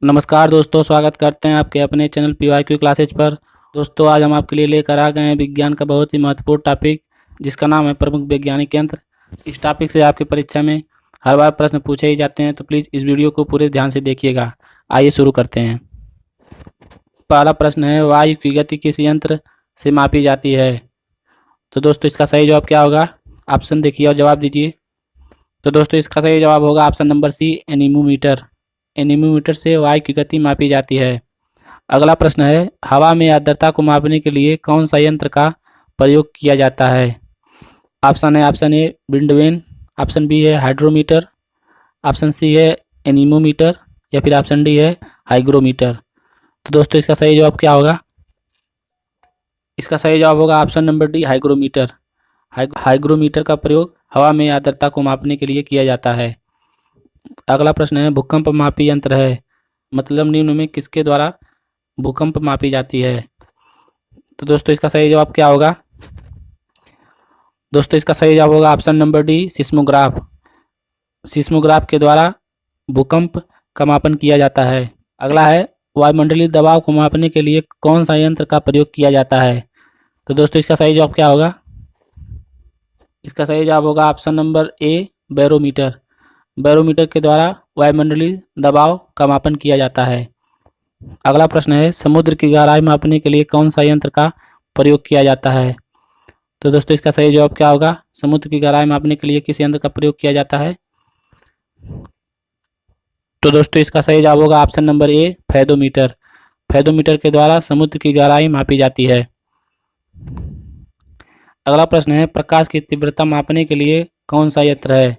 नमस्कार दोस्तों, स्वागत करते हैं आपके अपने चैनल PYQ क्लासेज पर। दोस्तों, आज हम आपके लिए लेकर आ गए हैं विज्ञान का बहुत ही महत्वपूर्ण टॉपिक, जिसका नाम है प्रमुख वैज्ञानिक यंत्र। इस टॉपिक से आपकी परीक्षा में हर बार प्रश्न पूछे ही जाते हैं, तो प्लीज़ इस वीडियो को पूरे ध्यान से देखिएगा। आइए शुरू करते हैं। पहला प्रश्न है, वायु की गति किस यंत्र से मापी जाती है? तो दोस्तों, इसका सही जवाब क्या होगा? ऑप्शन देखिए और जवाब दीजिए। तो दोस्तों, इसका सही जवाब होगा option number C, anemometer. Anemometer से वायु की गति मापी जाती है। अगला प्रश्न है, हवा में आर्द्रता को मापने के लिए कौन सा यंत्र का प्रयोग किया जाता है? Option A wind vane, option B है हाइड्रोमीटर, ऑप्शन सी है एनीमोमीटर, या फिर ऑप्शन डी है हाइग्रोमीटर। तो दोस्तों, इसका सही जवाब क्या होगा? इसका सही जवाब होगा option number D, hygrometer. Hygrometer का प्रयोग हवा में आर्द्रता को मापने के लिए किया जाता है। अगला प्रश्न है, भूकंप मापी यंत्र है, मतलब निम्न में किसके द्वारा भूकंप मापी जाती है? तो दोस्तों, इसका सही जवाब क्या होगा? दोस्तों, इसका सही जवाब होगा option number D, seismograph. Seismograph के द्वारा भूकंप का मापन किया जाता है। अगला है, वायुमंडलीय दबाव को मापने के लिए कौन सा यंत्र का प्रयोग किया जाता है? तो दोस्तों, इसका सही जवाब क्या होगा? इसका सही जवाब होगा option number A, barometer. Barometer के द्वारा वायुमंडलीय दबाव का मापन किया जाता है। अगला प्रश्न है, समुद्र की गहराई मापने के लिए कौन सा यंत्र का प्रयोग किया जाता है? तो दोस्तों, इसका सही जवाब क्या होगा? समुद्र की गहराई मापने के लिए किस यंत्र का प्रयोग किया जाता है? तो दोस्तों, इसका सही जवाब होगा option number A, fathometer. Fathometer के द्वारा समुद्र की गहराई मापी जाती है। अगला प्रश्न है, प्रकाश की तीव्रता मापने के लिए कौन सा यंत्र है,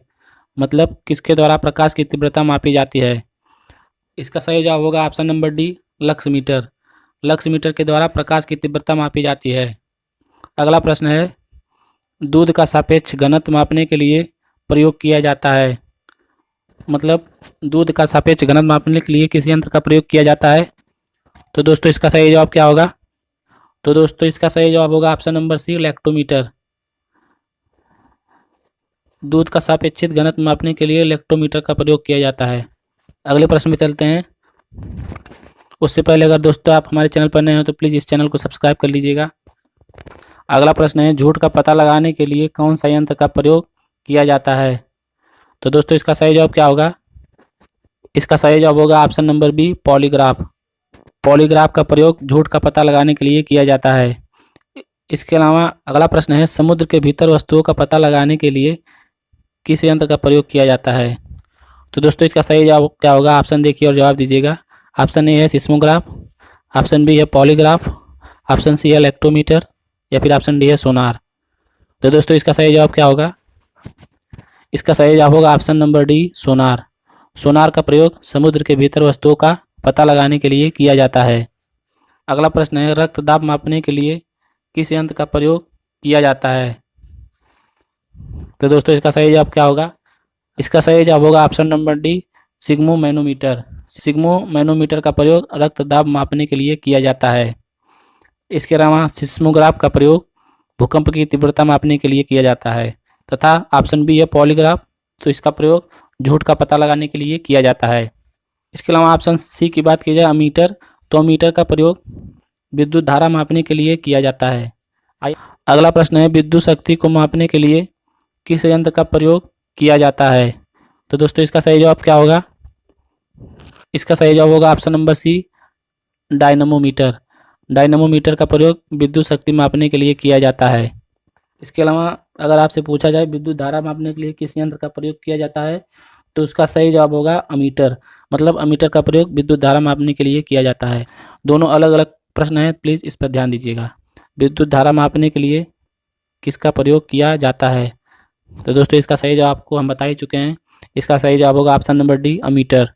मतलब किसके द्वारा प्रकाश की तीव्रता मापी जाती है? इसका सही जवाब होगा option number D, lux meter. Lux meter के द्वारा प्रकाश की तीव्रता मापी जाती है। अगला प्रश्न है, दूध का सापेक्ष घनत्व मापने के लिए प्रयोग किया जाता है, मतलब दूध का सापेक्ष घनत्व मापने के लिए किस यंत्र का प्रयोग किया जाता है? तो दोस्तों, इसका सही जवाब क्या होगा? तो दोस्तों, इसका सही जवाब होगा ऑप्शन नंबर सी, लैक्टोमीटर। दूध का सापेक्षित घनत्व मापने के लिए लैक्टोमीटर का प्रयोग किया जाता है। अगले प्रश्न में चलते हैं। उससे पहले अगर दोस्तों आप हमारे चैनल पर नए हो तो प्लीज़ इस चैनल को सब्सक्राइब कर लीजिएगा। अगला प्रश्न है, झूठ का पता लगाने के लिए कौन सा यंत्र का प्रयोग किया जाता है? तो दोस्तों, इसका सही जवाब क्या होगा? इसका सही जवाब होगा option number B, polygraph. Polygraph का प्रयोग झूठ का पता लगाने के लिए किया जाता है। इसके अलावा अगला प्रश्न है, समुद्र के भीतर वस्तुओं का पता लगाने के लिए किस यंत्र का प्रयोग किया जाता है? तो दोस्तों, इसका सही जवाब क्या होगा? ऑप्शन देखिए और जवाब दीजिएगा। ऑप्शन ए है सिस्मोग्राफ, ऑप्शन बी है पॉलीग्राफ, ऑप्शन सी है लैक्टोमीटर, या फिर ऑप्शन डी है सोनार। तो दोस्तों, इसका सही जवाब क्या होगा? इसका सही जवाब होगा ऑप्शन नंबर डी, सोनार। सोनार का प्रयोग समुद्र के भीतर वस्तुओं का पता लगाने के लिए किया जाता है। अगला प्रश्न है, रक्तदाब मापने के लिए किस यंत्र का प्रयोग किया जाता है? तो दोस्तों, इसका सही जवाब क्या होगा? इसका सही जवाब होगा option number D, Shigmo manometer. Shigmo manometer का प्रयोग रक्तदाब मापने के लिए किया जाता है। इसके अलावा सिस्मोग्राफ का प्रयोग भूकंप की तीव्रता मापने के लिए किया जाता है, तथा ऑप्शन बी है पॉलीग्राफ, तो इसका प्रयोग झूठ का पता लगाने के लिए किया जाता है। इसके अलावा ऑप्शन सी की बात की जाए, अमीटर, तो अमीटर का प्रयोग विद्युत धारा मापने के लिए किया जाता है। अगला प्रश्न है, विद्युत शक्ति को मापने के लिए किस यंत्र का प्रयोग किया जाता है? तो दोस्तों, इसका सही जवाब क्या होगा? इसका सही जवाब होगा option number C, dynamometer. Dynamometer का प्रयोग विद्युत शक्ति मापने के लिए किया जाता है। इसके अलावा अगर आपसे पूछा जाए विद्युत धारा मापने के लिए किस यंत्र का प्रयोग किया जाता है, तो उसका सही जवाब होगा अमीटर, मतलब अमीटर का प्रयोग विद्युत धारा मापने के लिए किया जाता है। दोनों अलग अलग प्रश्न हैं, प्लीज़ इस पर ध्यान दीजिएगा। विद्युत धारा मापने के लिए किसका प्रयोग किया जाता है? तो दोस्तों, इसका सही जवाब आपको हम बता ही चुके हैं। इसका सही जवाब होगा option number D, ammeter.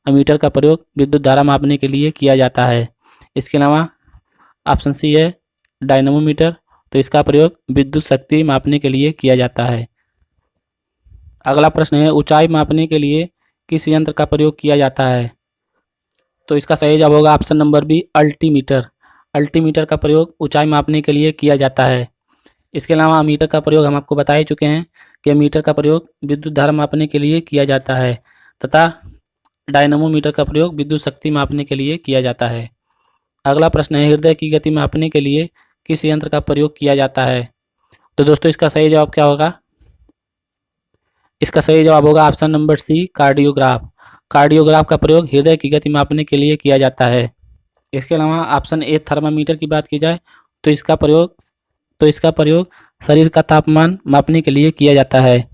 Ammeter का प्रयोग विद्युत धारा मापने के लिए किया जाता है। इसके अलावा ऑप्शन सी है डायनमोमीटर, तो इसका प्रयोग विद्युत शक्ति मापने के लिए किया जाता है। अगला प्रश्न है, ऊंचाई मापने के लिए किस यंत्र का प्रयोग किया जाता है? तो इसका सही जवाब होगा option number B, altimeter. Altimeter का प्रयोग ऊंचाई मापने के लिए किया जाता है। इसके अलावा अमीटर का प्रयोग हम आपको बता ही चुके हैं कि अमीटर का प्रयोग विद्युत धारा मापने के लिए किया जाता है, तथा डायनमोमीटर का प्रयोग विद्युत शक्ति मापने के लिए किया जाता है। अगला प्रश्न है, हृदय की गति मापने के लिए किस यंत्र का प्रयोग किया जाता है? तो दोस्तों इसका सही जवाब क्या होगा? इसका सही जवाब होगा option number C, cardiograph. Cardiograph का प्रयोग हृदय की गति मापने के लिए किया जाता है। इसके अलावा ऑप्शन ए, थर्मामीटर की बात की जाए तो इसका प्रयोग शरीर का तापमान मापने के लिए किया जाता है।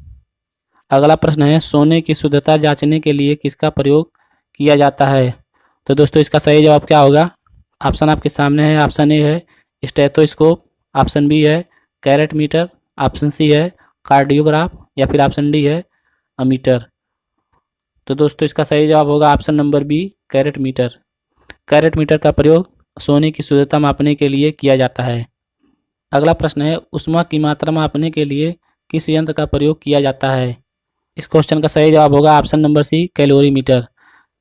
अगला प्रश्न है, सोने की शुद्धता जांचने के लिए किसका प्रयोग किया जाता है? तो दोस्तों इसका सही जवाब क्या होगा? ऑप्शन आपके सामने है। ऑप्शन ए है स्टेथोस्कोप, ऑप्शन बी है कैरेट मीटर, ऑप्शन सी है कार्डियोग्राफ, या फिर ऑप्शन डी है अमीटर। तो दोस्तों इसका सही जवाब होगा option number B, carat meter. Carat meter का प्रयोग सोने की शुद्धता मापने के लिए किया जाता है। अगला प्रश्न है, ऊष्मा की मात्रा मापने के लिए किस यंत्र का प्रयोग किया जाता है? इस क्वेश्चन का सही जवाब होगा option number C, calorimeter.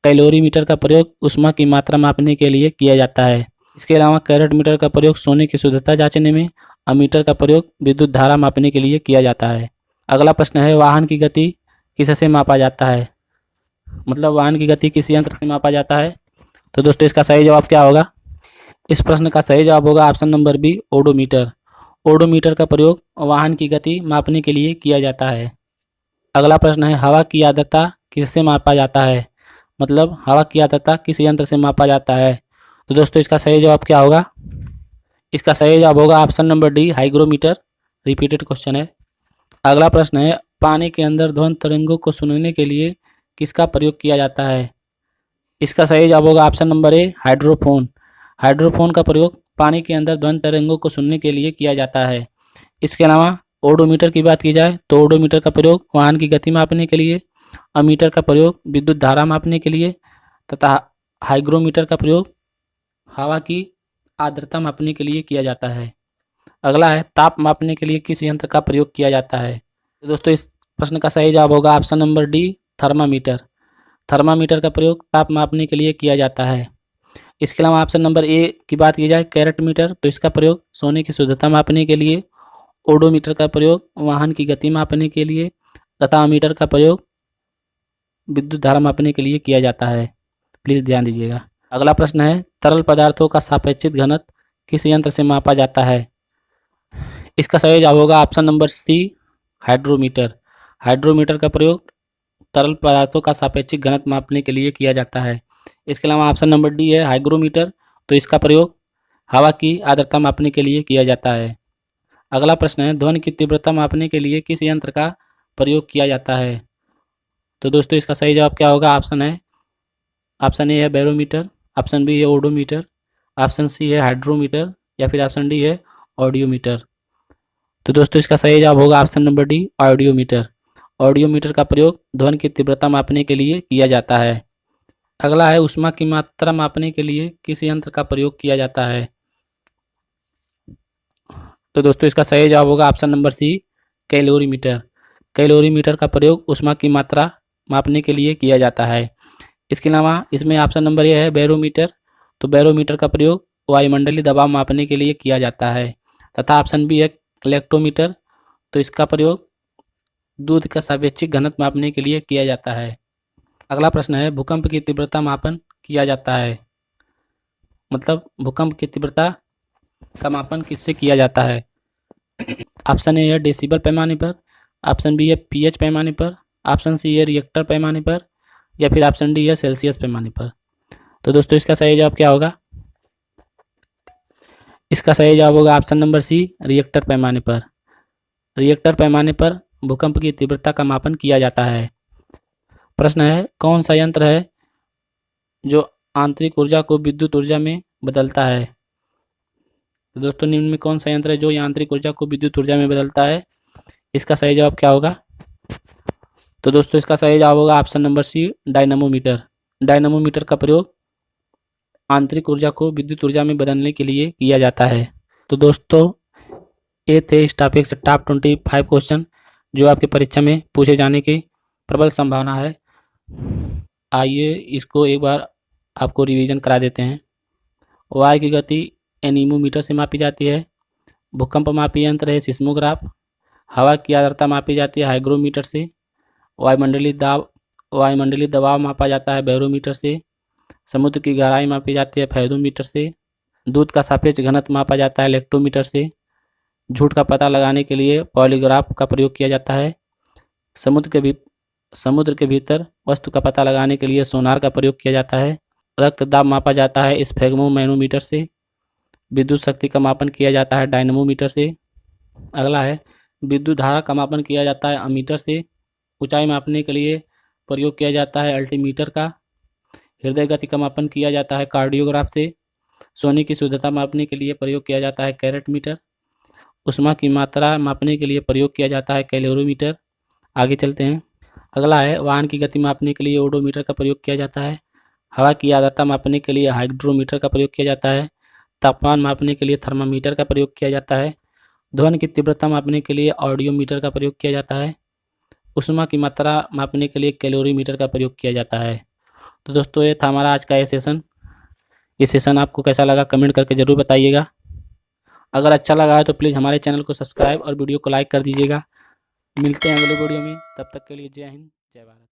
Calorimeter का प्रयोग ऊष्मा की मात्रा मापने के लिए किया जाता है। इसके अलावा कैरेट मीटर का प्रयोग सोने की शुद्धता जांचने में, अमीटर का प्रयोग विद्युत धारा मापने के लिए किया जाता है। अगला प्रश्न है, वाहन की गति किससे मापा जाता है? मतलब वाहन की गति किस यंत्र से मापा जाता है? तो दोस्तों इसका सही जवाब क्या होगा? इस प्रश्न का सही जवाब होगा option number B, odometer. Odometer का प्रयोग वाहन की गति मापने के लिए किया जाता है। अगला प्रश्न है, हवा की आर्द्रता किससे मापा जाता है? मतलब हवा की आर्द्रता किस यंत्र से मापा जाता है? तो दोस्तों इसका सही जवाब क्या होगा? इसका सही जवाब होगा option number D, hygrometer. Repeated question है। अगला प्रश्न है, पानी के अंदर ध्वनि तरंगों को सुनने के लिए किसका प्रयोग किया जाता है? इसका सही जवाब होगा option number A, hydrophone. Hydrophone का प्रयोग पानी के अंदर ध्वनि तरंगों को सुनने के लिए किया जाता है। इसके अलावा ओडोमीटर की बात की जाए तो ओडोमीटर का प्रयोग वाहन की गति मापने के लिए, अमीटर का प्रयोग विद्युत धारा मापने के लिए, तथा हाइग्रोमीटर का प्रयोग हवा की आर्द्रता मापने के लिए किया जाता है। अगला है, ताप मापने के लिए किस यंत्र का प्रयोग किया जाता है? तो दोस्तों इस प्रश्न का सही जवाब होगा option number D, thermometer. Thermometer का प्रयोग ताप मापने के लिए किया जाता है। इसके अलावा ऑप्शन नंबर ए की बात की जाए, कैरेट मीटर, तो इसका प्रयोग सोने की शुद्धता मापने के लिए, ओडोमीटर का प्रयोग वाहन की गति मापने के लिए, तथा अमीटर का प्रयोग विद्युत धारा मापने के लिए किया जाता है। प्लीज़ ध्यान दीजिएगा। अगला प्रश्न है, तरल पदार्थों का सापेक्षिक घनत्व किस यंत्र से मापा जाता है? इसका सही जवाब होगा option number C, hydrometer. Hydrometer का प्रयोग तरल पदार्थों का सापेक्षिक घनत्व मापने के लिए किया जाता है। इसके अलावा ऑप्शन नंबर डी है हाइग्रोमीटर, तो इसका प्रयोग हवा की आर्द्रता मापने के लिए किया जाता है। अगला प्रश्न है, ध्वनि की तीव्रता मापने के लिए किस यंत्र का प्रयोग किया जाता है? तो दोस्तों इसका सही जवाब क्या होगा? ऑप्शन ए है बैरोमीटर, ऑप्शन बी है ओडोमीटर, ऑप्शन सी है हाइड्रोमीटर, या फिर ऑप्शन डी है ऑडियोमीटर। तो दोस्तों इसका सही जवाब होगा option number D, audiometer. Audiometer का प्रयोग ध्वनि की तीव्रता मापने के लिए किया जाता है। अगला है, ऊष्मा की मात्रा मापने के लिए किस यंत्र का प्रयोग किया जाता है? तो दोस्तों इसका सही जवाब होगा option number C, calorimeter. Calorimeter का प्रयोग ऊष्मा की मात्रा मापने के लिए किया जाता है। इसके अलावा इसमें ऑप्शन नंबर ए है बैरोमीटर, तो बैरोमीटर का प्रयोग वायुमंडलीय दबाव मापने के लिए किया जाता है। तथा ऑप्शन बी है इलेक्ट्रोमीटर, तो इसका प्रयोग दूध का सापेक्षिक घनत्व मापने के लिए किया जाता है। अगला प्रश्न है, भूकंप की तीव्रता मापन किया जाता है? मतलब भूकंप की तीव्रता का मापन किससे किया जाता है? ऑप्शन ए है डेसिबल पैमाने पर, ऑप्शन बी है पीएच पैमाने पर, ऑप्शन सी है रिएक्टर पैमाने पर, या फिर ऑप्शन डी है सेल्सियस पैमाने पर। तो दोस्तों इसका सही जवाब क्या होगा? इसका सही जवाब होगा ऑप्शन नंबर सी, रिएक्टर पैमाने पर। रिएक्टर पैमाने पर भूकंप की तीव्रता का मापन किया जाता है। प्रश्न है, कौन सा यंत्र है जो आंतरिक ऊर्जा को विद्युत ऊर्जा में बदलता है? तो दोस्तों निम्न में कौन सा यंत्र है जो यांत्रिक ऊर्जा को विद्युत ऊर्जा में बदलता है? इसका सही जवाब क्या होगा? तो दोस्तों इसका सही जवाब होगा option number C, dynamometer. Dynamometer का प्रयोग आंतरिक ऊर्जा को विद्युत ऊर्जा में बदलने के लिए किया जाता है। तो दोस्तों ये थे इस टॉपिक से टॉप 25 क्वेश्चन जो आपकी परीक्षा में पूछे जाने की प्रबल संभावना है। आइए इसको एक बार आपको रिवीजन करा देते हैं। वायु की गति एनीमोमीटर से मापी जाती है। भूकंप मापी यंत्र है सिस्मोग्राफ। हवा की आर्द्रता मापी जाती है हाइग्रोमीटर से। वायुमंडलीय दाब वायुमंडलीय दबाव मापा जाता है बैरोमीटर से। समुद्र की गहराई मापी जाती है फेथोमीटर से। दूध का सापेक्ष घनत्व मापा जाता है लेक्टोमीटर से। झूठ का पता लगाने के लिए पॉलीग्राफ का प्रयोग किया जाता है। समुद्र के भीतर वस्तु का पता लगाने के लिए सोनार का प्रयोग किया जाता है। रक्त दाब मापा जाता है स्फेग्मोमैनोमीटर से। विद्युत शक्ति का मापन किया जाता है डायनमोमीटर से। अगला है विद्युत धारा का मापन किया जाता है अमीटर से। ऊंचाई मापने के लिए प्रयोग किया जाता है अल्टीमीटर का। हृदय गति का मापन किया जाता है कार्डियोग्राफ से। सोने की शुद्धता मापने के लिए प्रयोग किया जाता है कैरेट मीटर। ऊष्मा की मात्रा मापने के लिए प्रयोग किया जाता है कैलोरीमीटर। आगे चलते हैं। अगला है वाहन की गति मापने के लिए ओडोमीटर का प्रयोग किया जाता है। हवा की आर्द्रता मापने के लिए हाइग्रोमीटर का प्रयोग किया जाता है। तापमान मापने के लिए थर्मामीटर का प्रयोग किया जाता है। ध्वनि की तीव्रता मापने के लिए ऑडियोमीटर का प्रयोग किया जाता है। ऊष्मा की मात्रा मापने के लिए कैलोरीमीटर का प्रयोग किया जाता है। तो दोस्तों ये था हमारा आज का ये सेशन। ये सेशन आपको कैसा लगा कमेंट करके ज़रूर बताइएगा। अगर अच्छा लगा है तो प्लीज़ हमारे चैनल को सब्सक्राइब और वीडियो को लाइक कर दीजिएगा। मिलते हैं अगले वीडियो में, तब तक के लिए जय हिंद जय भारत।